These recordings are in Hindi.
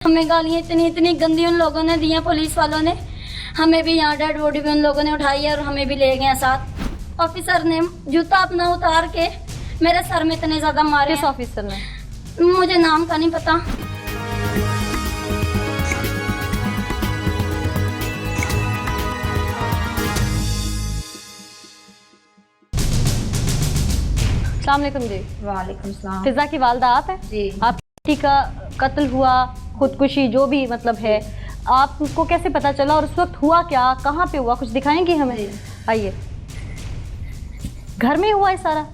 हमें गालियाँ इतनी इतनी गंदी उन लोगों ने दी हैं, पुलिस वालों ने। हमें भी यहाँ डेड बॉडी भी उन लोगों ने उठाई है और हमें भी ले गए साथ। ऑफिसर ने जूता अपना उतार के मेरे सर में इतने ज्यादा मारे। किस ऑफिसर ने? मुझे नाम का नहीं पता। अस्सलाम वालेकुम जी। वालेकुम सलाम। फिजा की वालदा आप है जी। आपकी का कत्ल हुआ, खुदकुशी जो भी मतलब है, आपको कैसे पता चला और उस वक्त हुआ क्या, कहाँ पे हुआ, कुछ दिखाएंगी हमें? आइए। घर में हुआ है सारा?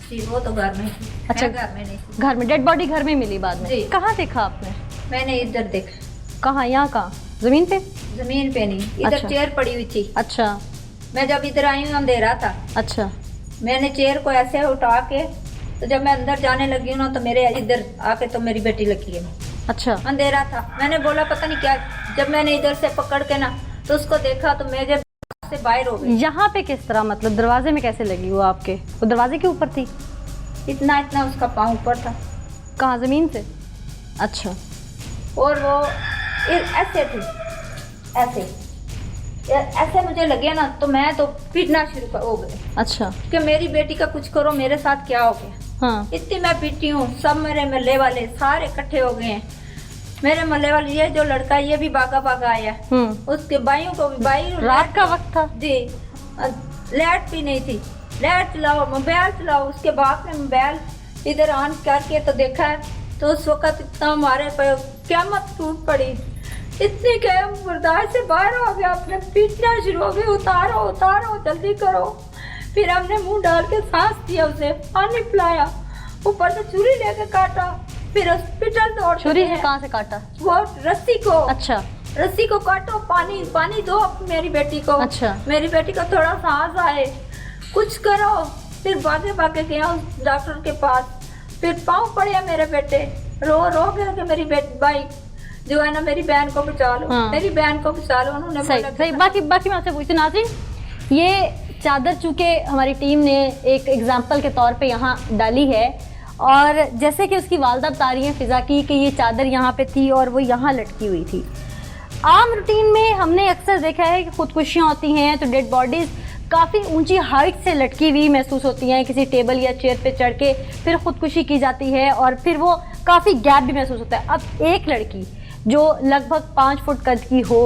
जी वो तो घर में। अच्छा, मैं घर में नहीं थी। घर में डेड बॉडी घर में मिली बाद में? जी। कहाँ देखा आपने? मैंने इधर देखा। कहाँ? यहाँ कहाँ? जमीन पे? जमीन पे नहीं, इधर अच्छा। चेयर पड़ी हुई थी। अच्छा मैं जब इधर आई हूँ अंधेरा था, अच्छा मैंने चेयर को ऐसे उठा के, तो जब मैं अंदर जाने लगी हूँ ना तो मेरे इधर आके तो मेरी बेटी लगी है। अच्छा। अंधेरा था, मैंने बोला पता नहीं क्या, जब मैंने इधर से पकड़ के ना तो उसको देखा तो मैं जब से बाहर हो गई। यहाँ पे किस तरह, मतलब दरवाजे में कैसे लगी वो आपके? वो दरवाजे के ऊपर थी? इतना इतना उसका पाँव ऊपर था। कहाँ, जमीन से? अच्छा। और वो ऐसे थी, ऐसे ऐसे मुझे लगे ना तो मैं तो पीटना शुरू हो गई अच्छा। कि मेरी बेटी का कुछ करो, मेरे साथ क्या हो गया। हाँ। इतनी मैं पीटी हूँ, सब मेरे मोहल्ले वाले सारे इकट्ठे हो गए हैं। मेरे मोहल्ले वाले, ये जो लड़का ये भी भागा भागा आया, उसके भाइयों को भी, भाई रात का वक्त था जी, लाइट भी नहीं थी। लाइट चलाओ, मोबाइल चलाओ, उसके बाप ने मोबाइल इधर ऑन करके तो देखा है तो उस वक्त इतना हमारे पे क़यामत टूट पड़ी। इतनी के बर्दाश्त से बाहर हो गया, अपने पीटना शुरू हो गए, उतारो उतारो जल्दी करो। फिर हमने मुंह डाल के सांस दिया, उसे पानी पिलाया, ऊपर से छुरी लेके काटा, फिर हॉस्पिटल दौड़। छुरी से कहाँ से काटा? वो रस्सी को। अच्छा। रस्सी को काटो, पानी पानी दो मेरी बेटी को। अच्छा। मेरी बेटी को थोड़ा सांस आए, कुछ करो। फिर भागे भागे गया उस डॉक्टर के पास, फिर पाँव पड़े मेरे बेटे, रो रो गया कि मेरी भाई जो है ना, मेरी बहन को बचा लो। हाँ। मेरी बहन को बचा लो। उन्होंने सही सही। बाकी मैं आपसे पूछती हूँ नाज़रीन, ये चादर चूँकि हमारी टीम ने एक एग्जाम्पल के तौर पे यहाँ डाली है, और जैसे कि उसकी वालदा बता रही है फिजा की कि ये चादर यहाँ पे थी और वो यहाँ लटकी हुई थी। आम रूटीन में हमने अक्सर देखा है कि खुदकुशियाँ होती हैं तो डेड बॉडीज़ काफ़ी ऊंची हाइट से लटकी हुई महसूस होती हैं, किसी टेबल या चेयर पे चढ़ के फिर खुदकुशी की जाती है और फिर वो काफ़ी गैप भी महसूस होता है। अब एक लड़की जो लगभग 5 फुट कद की हो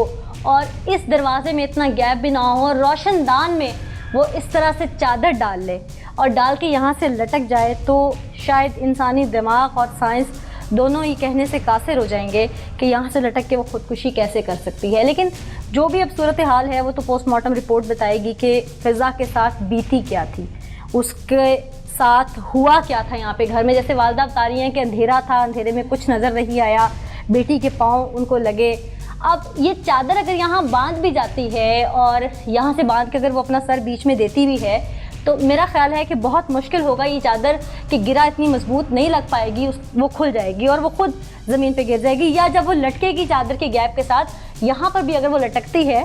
और इस दरवाजे में इतना गैप भी ना हो और रोशनदान में वो इस तरह से चादर डाल ले और डाल के यहाँ से लटक जाए, तो शायद इंसानी दिमाग और साइंस दोनों ही कहने से कासिर हो जाएंगे कि यहाँ से लटक के वो खुदकुशी कैसे कर सकती है। लेकिन जो भी अब सूरत हाल है वो तो पोस्टमार्टम रिपोर्ट बताएगी कि फिजा के साथ बीती क्या थी, उसके साथ हुआ क्या था यहाँ पे घर में। जैसे वालदा बता रही हैं कि अंधेरा था, अंधेरे में कुछ नज़र नहीं आया, बेटी के पाँव उनको लगे। अब ये चादर अगर यहाँ बांध भी जाती है और यहाँ से बांध के अगर वो अपना सर बीच में देती भी है तो मेरा ख्याल है कि बहुत मुश्किल होगा ये चादर कि गिरा इतनी मजबूत नहीं लग पाएगी, वो खुल जाएगी और वो खुद ज़मीन पे गिर जाएगी। या जब वो लटकेगी चादर के गैप के साथ यहाँ पर भी अगर वो लटकती है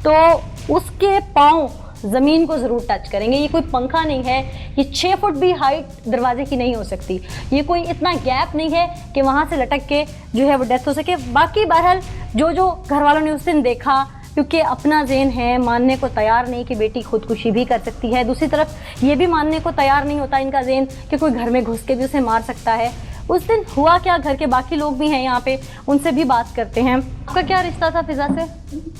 तो उसके पाँव ज़मीन को ज़रूर टच करेंगे। ये कोई पंखा नहीं है, ये 6 फुट भी हाइट दरवाजे की नहीं हो सकती, ये कोई इतना गैप नहीं है कि वहाँ से लटक के जो है वो डेथ हो सके। बाकी बहरहाल जो घर वालों ने उस दिन देखा, क्योंकि अपना ज़हन है, मानने को तैयार नहीं कि बेटी खुदकुशी भी कर सकती है, दूसरी तरफ ये भी मानने को तैयार नहीं होता इनका ज़हन कि कोई घर में घुस के भी उसे मार सकता है। उस दिन हुआ क्या, घर के बाकी लोग भी हैं यहाँ पे, उनसे भी बात करते हैं। आपका क्या रिश्ता था फिजा से?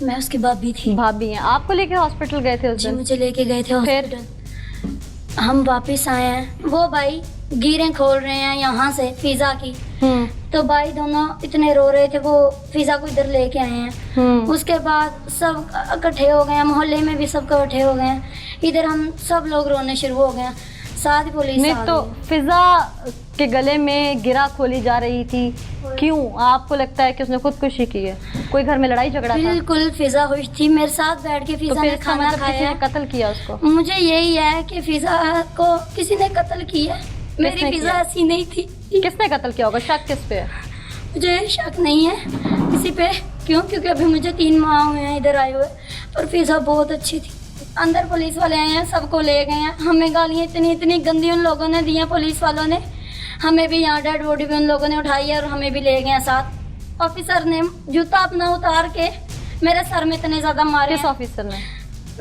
मैं उसकी भाभी थी। भाभी हैं। आपको लेके हॉस्पिटल गए थे उस दिन? मुझे लेके गए थे हॉस्पिटल। हम वापस आए हैं, वो भाई गिरें खोल रहे हैं यहाँ से फिजा की, तो भाई दोनों इतने रो रहे थे, वो फिजा को इधर लेके आए हैं। उसके बाद सब इकट्ठे हो गए हैं, मोहल्ले में भी सब इकट्ठे हो गए हैं, इधर हम सब लोग रोने शुरू हो गए हैं, साथ ही पुलिस नहीं। तो फिजा के गले में गिरा खोली जा रही थी, क्यों? आपको लगता है कि उसने खुदकुशी की है? कोई घर में लड़ाई झगड़ा था? बिल्कुल फिजा खुश थी, मेरे साथ बैठ के फिजा ने खाना खाया। किसी ने कत्ल किया उसको? मुझे यही है कि फिजा को किसी ने कत्ल किया, मेरी फिजा ऐसी नहीं थी। किसने कत्ल किया होगा? शक किस पे है? मुझे शक नहीं है किसी पे। क्यों? क्योंकि अभी मुझे 3 माह हुए हैं इधर आए हुए, और फिजा बहुत अच्छी थी। अंदर पुलिस वाले आए हैं, सबको ले गए हैं। हमें गालियाँ इतनी इतनी गंदी उन लोगों ने दी हैं, पुलिस वालों ने। हमें भी यहाँ डेड बॉडी भी उन लोगों ने उठाई है और हमें भी ले गए हैं साथ। ऑफिसर ने जूता अपना उतार के मेरे सर में इतने ज्यादा मारे। किस ऑफिसर ने?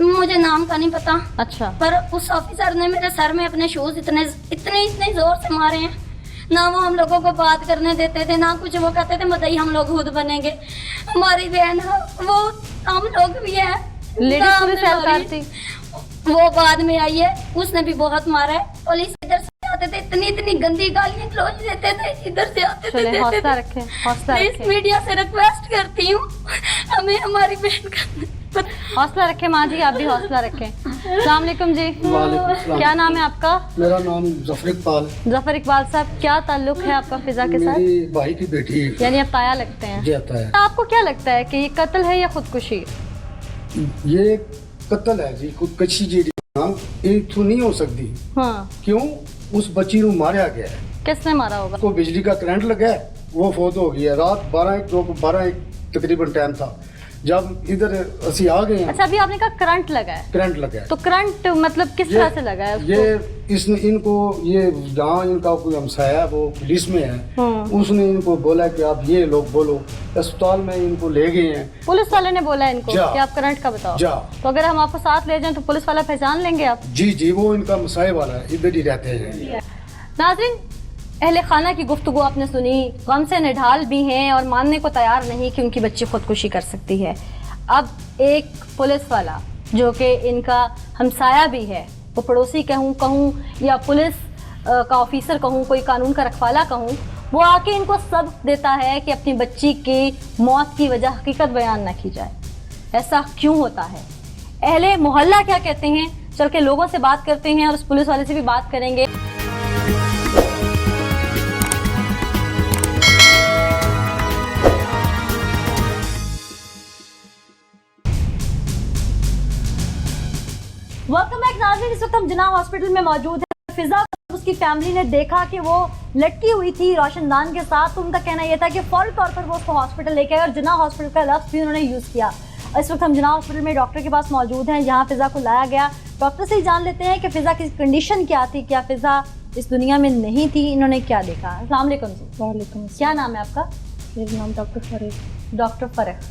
मुझे नाम का नहीं पता, अच्छा। पर उस ऑफिसर ने मेरे सर में अपने शूज इतने इतने इतने जोर से मारे हैं। ना वो हम लोगों को बात करने देते थे, ना कुछ। वो कहते थे बताइए हम लोग खुद बनेंगे। हमारी बहन वो हम लोग भी है, लेडीज पुलिस एहलकार थी, वो बाद में आई है, उसने भी बहुत मारा है। पुलिस इधर से आते थे, इतनी इतनी गंदी गालियां क्लोज देते थे, इधर से आते थे। चले हौसला रखें, हौसला प्लीज रखें, मीडिया से रिक्वेस्ट करती हूँ, हमें हमारी बहन का हौसला रखें। माँ जी आप भी हौसला रखें। अस्सलाम वालेकुम जी, वालेकुम सलाम। क्या नाम है आपका? मेरा नाम जफर इकबाल है। जफर इकबाल साहब, क्या ताल्लुक है आपका फिजा के साथ? मेरी भाई की बेटी है। यानी आप ताया लगते हैं। जी आता है। आपको क्या लगता है कि ये कत्ल है या खुदकुशी? ये कत्ल है जी, खुदकशी जी ये तो नहीं हो सकती। हाँ, क्यों? उस बच्ची को मारा गया है, किसने मारा होगा? उसको बिजली का करंट लगा है, वो फौत हो गई है। रात 12-1 तकरीबन टाइम था जब इधर असी आ गए हैं। अच्छा, अभी आपने कहा करंट लगा है, करंट लगा है तो करंट मतलब किस तरह से लगा है उसको? ये इसने इनको ये जहाँ इनका कोई हमसाया है वो पुलिस में है, उसने इनको बोला कि आप ये लोग बोलो। अस्पताल में इनको ले गए हैं, पुलिस वाले ने बोला इनको जा। कि आप करंट का बताओ। जा। तो अगर हम आपको साथ ले जाएं तो पुलिस वाला पहचान लेंगे आप? जी जी, वो इनका मसाए वाला है, इधर ही रहते हैं। नाज़रीन, अहले खाना की गुफ्तगू आपने सुनी, गम से निढाल भी हैं और मानने को तैयार नहीं कि उनकी बच्ची खुदकुशी कर सकती है। अब एक पुलिस वाला जो कि इनका हमसाया भी है, वो पड़ोसी कहूँ या पुलिस का ऑफिसर कहूँ, कोई कानून का रखवाला कहूँ, वो आके इनको सबक देता है कि अपनी बच्ची की मौत की वजह हकीकत बयान ना की जाए। ऐसा क्यों होता है? अहले मोहल्ला क्या कहते हैं? चल के लोगों से बात करते हैं और उस पुलिस वाले से भी बात करेंगे। वेलकम बैक नाज़रीन, इस वक्त हम जिन्ना हॉस्पिटल में मौजूद है। फिजा उसकी फैमिली ने देखा कि वो लटकी हुई थी रोशनदान के साथ, तो उनका कहना यह था कि फौरी तौर पर वो उसको हॉस्पिटल लेके आए और जिन्ना हॉस्पिटल का लफ्ज़ भी उन्होंने यूज़ किया। इस वक्त हम जिन्ना हॉस्पिटल में डॉक्टर के पास मौजूद हैं, यहाँ फिजा को लाया गया। डॉक्टर से ही जान लेते हैं कि फिजा की कंडीशन क्या थी, क्या फिजा इस दुनिया में नहीं थी, इन्होंने क्या देखा। अस्सलाम वालेकुम जी। वालेकुम। क्या नाम है आपका? मेरा नाम डॉक्टर फरीद। डॉक्टर फ़रख।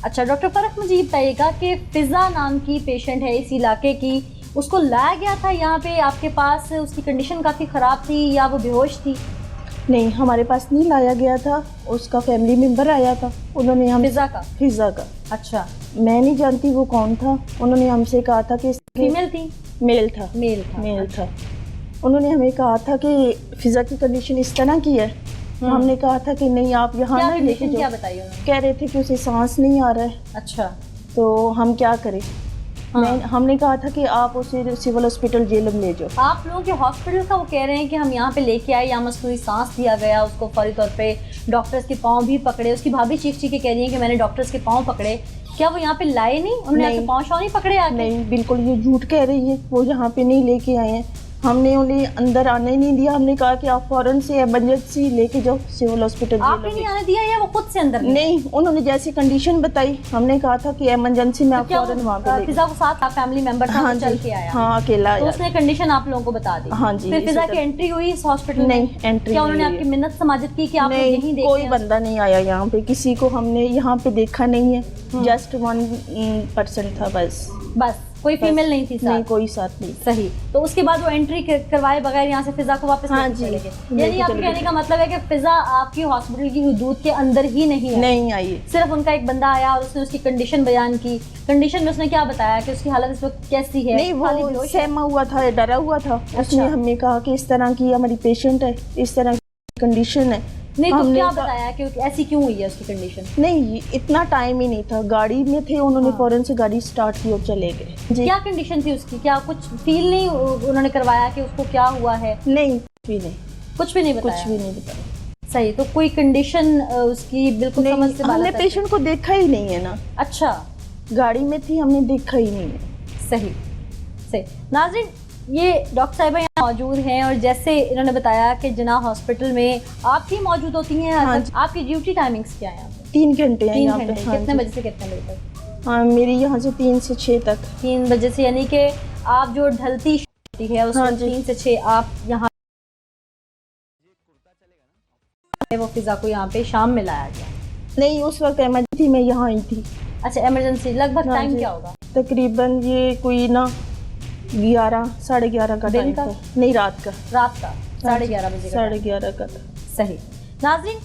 अच्छा डॉक्टर फ़रख, मुझे ये बताइएगा कि फिजा नाम की पेशेंट है इस इलाके की, उसको लाया गया था यहाँ पे आपके पास, उसकी कंडीशन काफ़ी ख़राब थी या वो बेहोश थी? नहीं, हमारे पास नहीं लाया गया था, उसका फैमिली मेंबर आया था। उन्होंने हम फिजा का? फिजा का। अच्छा, मैं नहीं जानती वो कौन था। उन्होंने हमसे कहा था कि फीमेल थी? मेल था। मेल था। मेल था। उन्होंने हमें कहा था कि फिजा की कंडीशन इस तरह की है। तो हमने कहा था कि नहीं आप यहाँ क्या ना लेके कंडीशन क्या जाओ। बताइए उन्होंने? कह रहे थे कि उसे सांस नहीं आ रहा है, अच्छा, तो हम क्या करें। हाँ। हमने कहा था कि आप उसे सिविल हॉस्पिटल जेलम ले जाओ। आप लोगों के हॉस्पिटल का वो कह रहे हैं कि हम यहाँ पे लेके आए, यहाँ मसनूई सांस दिया गया उसको, फौरी तौर पे डॉक्टर्स के पाँव भी पकड़े। उसकी भाभी चीख के कह रही है कि मैंने डॉक्टर्स के पाँव पकड़े। क्या वो यहाँ पे लाए नहीं? उन्होंने आपके पाँव शाँव नहीं पकड़े आके? नहीं, बिल्कुल ये झूठ कह रही है, वो यहाँ पे नहीं लेके आए हैं। हमने उन्हें अंदर आने नहीं दिया। हमने कहा कि आप फौरन से इमरजेंसी लेके जाओ सिविल हॉस्पिटल। आपने नहीं आने दिया या वो खुद से अंदर? नहीं, उन्होंने जैसी कंडीशन बताई, हमने कहा था कि इमरजेंसी में आप फौरन वहाँ पे फिजा को साथ फैमिली मेंबर था, हाँ वो चल जी, के आया? हाँ अकेला तो आया। उसने कंडीशन आप लोगों को बता दी? हाँ जी। फिर फिजा इसी की एंट्री हुई इस हॉस्पिटल में? नहीं, एंट्री क्या उन्होंने नहीं आपकी हुई। मिन्नत समाजत की कि आप लोग यहीं नहीं, देखें? कोई बंदा नहीं आया यहाँ पे, किसी को हमने यहाँ पे देखा नहीं है। जस्ट 1 पर्सन था बस। कोई फीमेल नहीं थी साथ? नहीं, कोई साथ नहीं। सही। तो उसके बाद वो एंट्री करवाए बगैर यहाँ से फिजा को वापस हाँ लेके जी, चले गए? लेके यानी आपके चले कहने गए। का मतलब है कि फिजा आपकी हॉस्पिटल की हुदूद के अंदर ही नहीं है? नहीं आई। सिर्फ उनका एक बंदा आया और उसने उसकी कंडीशन बयान की। कंडीशन में उसने क्या बताया कि उसकी हालत इस वक्त कैसी है? नहीं, खाली वो बेहोश है? सहमा हुआ था, डरा हुआ था। उसने हमें कहा कि इस तरह की हमारी पेशेंट है, इस तरह की कंडीशन है। नहीं, तो हमने क्या कहा- बताया कि ऐसी क्यों हुई है उसकी कंडीशन? नहीं, इतना टाइम ही नहीं था, गाड़ी में थे, उन्होंने फौरन से गाड़ी स्टार्ट की और चले गए जी। क्या कंडीशन थी उसकी? क्या कुछ फील नहीं उन्होंने करवाया कि उसको क्या हुआ है? नहीं, कुछ भी नहीं, कुछ भी नहीं बताया? कुछ भी नहीं बताया। सही। तो कोई कंडीशन उसकी बिल्कुल समझ नहीं, से बाहर हमने था? पेशेंट को देखा ही नहीं है ना। अच्छा, गाड़ी में थी, हमने देखा ही नहीं है। सही सही। नाज़रीन, ये डॉक्टर साहिबा यहाँ मौजूद हैं और जैसे इन्होंने बताया कि जिन्ना हॉस्पिटल में आप ही मौजूद होती हैं। हाँ आपकी ड्यूटी टाइमिंग्स क्या है यहाँ पे? 3 घंटे हैं 3 यहाँ पे। घंटे। हाँ कितने जी। बजे से कितने बजे तक? हाँ, मेरी यहाँ से 3 से 6 तक। 3 बजे से, यानी कि आप जो ढलती होती है उसको हाँ जी। 3 से 6 आप यहाँ वो फिजा को यहाँ पे शाम में लाया गया। नहीं, उस वक्त इमरजेंसी में यहाँ आई थी। अच्छा, इमरजेंसी। लगभग हाँ टाइम जी। क्या होगा? तकरीबन ये कोई ना 11 साढ़े 11 का दिन टाइम का? था। नहीं, रात का। रात का 11:30 बजे का साढ़े time। 11 का था। सही। नाज़रीन,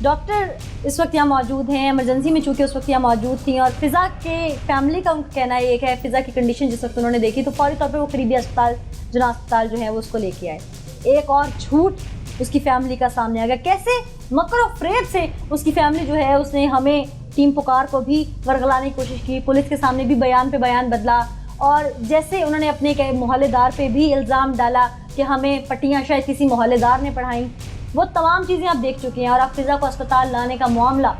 डॉक्टर इस वक्त यहाँ मौजूद हैं, इमरजेंसी में चूँकि उस वक्त यहाँ मौजूद थी, और फ़िज़ा के फैमिली का उनका कहना एक है, फ़िज़ा की कंडीशन जिस वक्त उन्होंने देखी तो फौरी तौर पर वो करीबी अस्पताल, जना अस्पताल जो है वो उसको लेके आए। एक और झूठ उसकी फैमिली का सामने आ गया। कैसे मकर और फ़रेब से उसकी फैमिली जो है उसने हमें टीम पुकार को भी वरगलाने की कोशिश की, पुलिस के सामने भी बयान पे बयान बदला, और जैसे उन्होंने अपने एक मोहल्लेदार पे भी इल्ज़ाम डाला कि हमें पट्टियाँ शायद किसी मोहल्लेदार ने पढ़ाई। वो तमाम चीज़ें आप देख चुके हैं, और अब फ़िज़ा को अस्पताल लाने का मामला,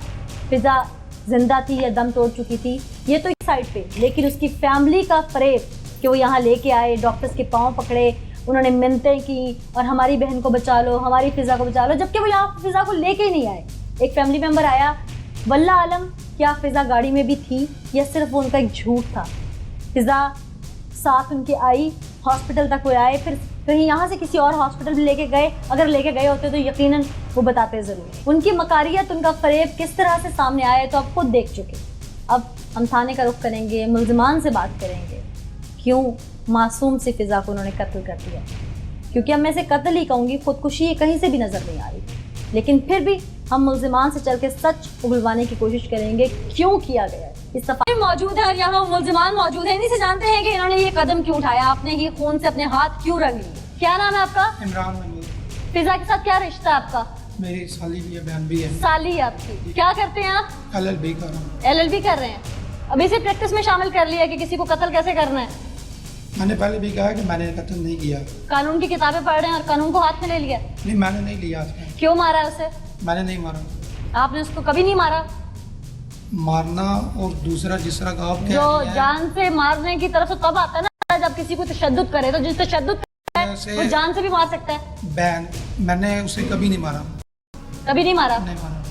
फ़िज़ा जिंदा थी या दम तोड़ चुकी थी, ये तो एक साइड पे, लेकिन उसकी फैमिली का फ़रेब कि वो यहाँ लेके आए, डॉक्टर्स के पाँव पकड़े, उन्होंने मिन्नतें की और हमारी बहन को बचा लो, हमारी फ़िज़ा को बचा लो, जबकि वो यहाँ फ़िज़ा को लेके ही नहीं आए। एक फैमिली मेम्बर आया, वल्लाह आलम क्या फ़िज़ा गाड़ी में भी थी या सिर्फ वो उनका एक झूठ था। फ़िज़ा साथ उनके आई, हॉस्पिटल तक वो आए, फिर कहीं यहाँ से किसी और हॉस्पिटल भी लेके गए। अगर लेके गए होते तो यकीनन वो बताते ज़रूर। उनकी मकारियत, उनका फ़रेब किस तरह से सामने आया तो आप खुद देख चुके। अब हम थाने का रुख करेंगे, मुल्ज़िमान से बात करेंगे, क्यों मासूम सी फ़िज़ा को उन्होंने कत्ल कर दिया। क्योंकि अब मैं इसे कत्ल ही कहूँगी, खुदकुशी ये कहीं से भी नज़र नहीं आ रही, लेकिन फिर भी हम मुल्ज़िमान से चल के सच उगलवाने की कोशिश करेंगे क्यों किया गया है। इस सफाई मौजूद है और यहाँ मुल्ज़िमान मौजूद है, इन्हीं से जानते हैं कि इन्होंने ये कदम क्यों उठाया, आपने ये खून से अपने हाथ क्यों रंग लिए। क्या नाम है आपका? इमरान मनीर। फ़िज़ा के साथ क्या रिश्ता है आपका? मेरी साली भी है, बहन भी है। साली है आपकी। क्या करते हैं आप? LLB कर रहा हूँ। LLB कर रहे हैं। अभी से प्रैक्टिस में शामिल कर लिया कि किसी को कत्ल कैसे करना है। मैंने पहले भी कहा कि मैंने कत्ल नहीं किया। कानून की किताबें पढ़ रहे हैं और कानून को हाथ में ले लिया। नहीं, मैंने नहीं लिया उसमें। क्यों मारा है उसे? मैंने नहीं मारा। आपने उसको कभी नहीं मारा? मारना और दूसरा जिस तरह का आप कह जो रही हैं, जान से मारने की तरफ से तब आता है ना जब किसी को तशद्दुद करे, तो जिस तशद्दुद करता है ऐसे- वो जान से भी मार सकता है। बहन, मैंने उसे कभी नहीं मारा। कभी नहीं मारा? नहीं मारा,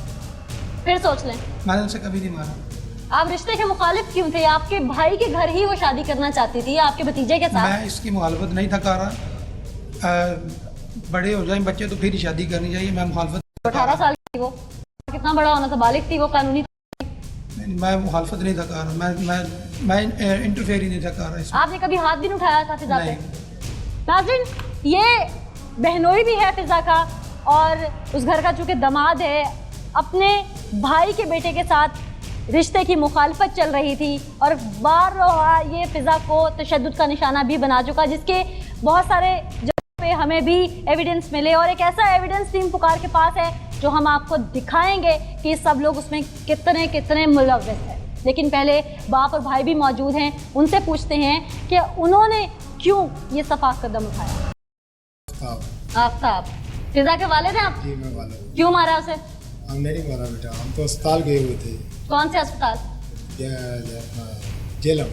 फिर सोच लें। मैंने उसे कभी नहीं मारा। आप रिश्ते के मुखालिफ क्यों थे? आपके भाई के घर ही वो शादी करना चाहती थी, आपके भतीजे के साथ। मैं इसकी मुखालफत नहीं था कर रहा। बड़े हो जाए बच्चे तो फिर ही शादी करनी चाहिए। मैं मुखालफत 18 साल की वो, कितना बड़ा होना था, बालिग थी वो, कानूनी। मैं मुखालफत नहीं था कर रहा। मैं इंटरफेयर ही नहीं था कर रहा इसमें। आपने कभी हाथ भी नहीं उठाया था फ़िज़ा पे? नहीं। नाज़रीन, ये बहनोई भी है फ़िज़ा का, और उस घर का चूँकि दामाद है, अपने भाई के बेटे के साथ रिश्ते की मुखालफत चल रही थी, और बार ये फ़िज़ा को तशद्दुद का निशाना भी बना चुका, जिसके बहुत सारे जगह पे हमें भी एविडेंस मिले, और एक ऐसा एविडेंस टीम पुकार के पास है जो हम आपको दिखाएंगे कि सब लोग उसमें कितने कितने मुलव्वस हैं। लेकिन पहले बाप और भाई भी मौजूद हैं, उनसे पूछते हैं कि उन्होंने क्यों ये सफाक कदम उठाया। आफ्ताब, फ़िज़ा के वालिद हैं आप? जी, मैं वाला हूँ। क्यों मारा उसे? हमने नहीं मारा बेटा, हम तो अस्पताल गए हुए थे। कौन से अस्पताल? जेलम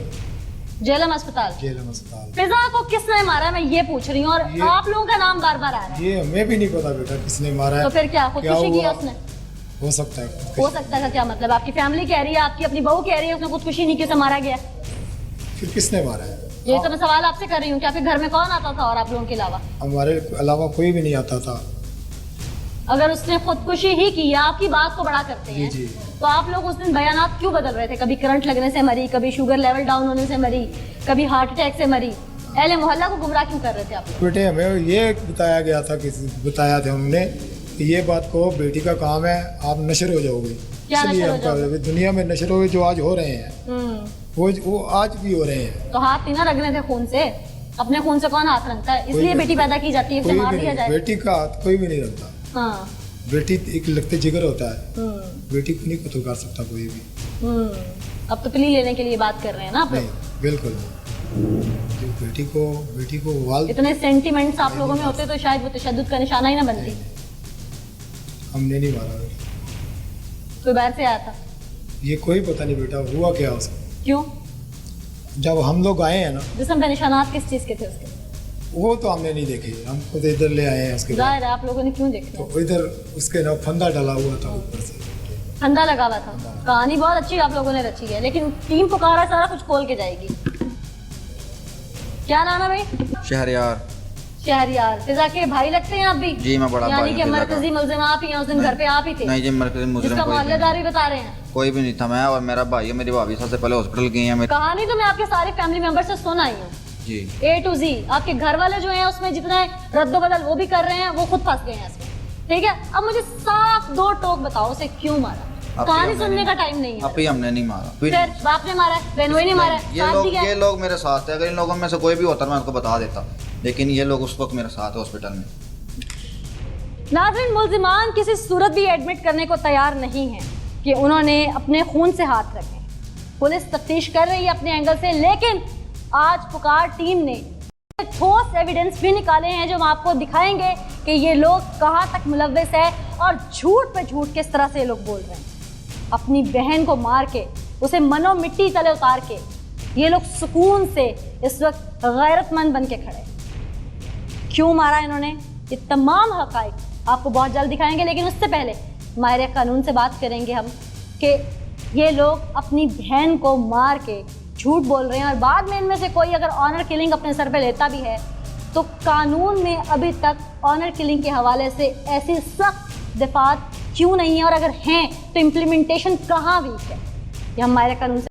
जेलम अस्पताल। जेलम अस्पताल। फ़िज़ा को किसने मारा, मैं ये पूछ रही हूँ, और ये- आप लोगों का नाम बार बार आ रहा है। ये हमें भी नहीं पता बेटा किसने मारा है। तो फिर क्या खुदकुशी की हुआ? उसने? हो सकता है हो खुदकुशी। सकता है का क्या मतलब? आपकी फैमिली कह रही है, आपकी अपनी बहू कह रही है उसने खुदकुशी नहीं की, उसे मारा गया। फिर किसने मारा है? ये तो मैं सवाल आपसे कर रही हूँ कि आपके घर में कौन आता था और आप लोगों के अलावा? हमारे अलावा कोई भी नहीं आता था। अगर उसने खुदकुशी ही की, या आपकी बात को बड़ा करते हैं, जी। तो आप लोग उस दिन बयानात क्यों बदल रहे थे? कभी करंट लगने से मरी, कभी शुगर लेवल डाउन होने से मरी, कभी हार्ट अटैक से मरी। अहले मोहल्ला को गुमराह क्यों कर रहे थे आप लोग? बेटे हमें ये बताया गया था कि बताया था हमने कि ये बात को बेटी का काम है, आप नशर हो जाओगे। क्या इसलिए नशर हो हम जाओगे? कर रहे थे। दुनिया में नशर हो जो आज हो रहे हैं वो आज भी हो रहे हैं। तो हाथ नहीं ना रगने थे खून से? अपने खून से कौन हाथ रखता है? इसलिए कोई बेटी पैदा की जाती है, उसे कोई मार भी दिया नहीं, जाए। बेटी का हाथ कोई भी नहीं रखता। हाँ। बेटी एक लगते जिगर होता है, बेटी को नहीं कत्ल कर सकता कोई भी। अब तो प्ली लेने के लिए बात कर रहे हैं ना आप लोग? नहीं, बिल्कुल नहीं। जो बेटी को वाल इतने सेंटिमेंट्स आप लोगों में होते तो शायद वो तशद्दुद का निशाना ही ना बनती। हमने नहीं मारा। कोई बाहर से आया था? ये कोई पता नहीं बेटा हुआ क्या उसको। क्यों? जब हम लोग आए हैं ना, जिस्म पे निशानात किस चीज़ के थे उसके? वो तो हमने नहीं देखे, हम खुद इधर ले आए हैं उसके बाद। जाहिर है आप लोगों ने क्यों देखे? तो इधर उसके ना फंदा डाला हुआ था ऊपर से। फंदा लगा हुआ था। कहानी बहुत अच्छी आप लोगों ने रची है, लेकिन टीम पुकारा सारा कुछ खोल के जाएगी। क्या नाम है भाई? शहरयार। खैर यार, फिजा के भाई लगते हैं आप भी? जी मैं बड़ा यानी भाई कि हूं फिजा मरकजी मुलजिम आप ही हैं, उस दिन घर पे आप ही थे? नहीं जी, मरकजी मुजरिम जिसका कोई भी मोहल्लेदार नहीं। भी बता रहे हैं। कोई भी नहीं था, मैं और मेरा भाई है, मेरी भाभी सबसे पहले हॉस्पिटल गई है। कहानी तो मैं आपके सारे फैमिली मेंबर से सुन आई हूँ, जी A to Z। आपके घर वाले जो हैं उसमें जितने रद्दो बदल वो भी कर रहे हैं, वो खुद फंस गए हैं इसमें, ठीक है? अब मुझे साफ दो टोक बताओ, उसे क्यों मारा? कहानी सुनने का टाइम नहीं है। अभी हमने नहीं मारा, फिर बाप ने मारा है, बहनोई ने मारा है, साथ दी ये है। लोग मेरे साथ थे। अगर इन लोगों में से कोई भी होता मैं आपको बता देता, लेकिन ये लोग उस वक्त मेरे साथ है हॉस्पिटल में। नाज़रीन, मुल्जिमान किसी सूरत भी एडमिट करने को तैयार नहीं है कि उन्होंने अपने खून से हाथ रखे। पुलिस तफ्तीश कर रही है अपने एंगल से, लेकिन आज पुकार टीम ने ठोस एविडेंस भी निकाले हैं जो हम आपको दिखाएंगे कि ये लोग कहाँ तक मुलव्वस है और झूठ पे झूठ किस तरह से ये लोग बोल रहे हैं। अपनी बहन को मार के, उसे मनो मिट्टी तले उतार के ये लोग सुकून से इस वक्त गैरतमंद बन के खड़े। क्यों मारा इन्होंने, ये तमाम हक़ाइक़ आपको बहुत जल्द दिखाएंगे, लेकिन उससे पहले माहिर कानून से बात करेंगे हम कि ये लोग अपनी बहन को मार के झूठ बोल रहे हैं और बाद में इनमें से कोई अगर ऑनर किलिंग अपने सर पे लेता भी है तो कानून में अभी तक ऑनर किलिंग के हवाले से ऐसी सख्त दफात क्यों नहीं है, और अगर हैं तो इम्प्लीमेंटेशन कहाँ वीक है, ये हम माहिर कानून से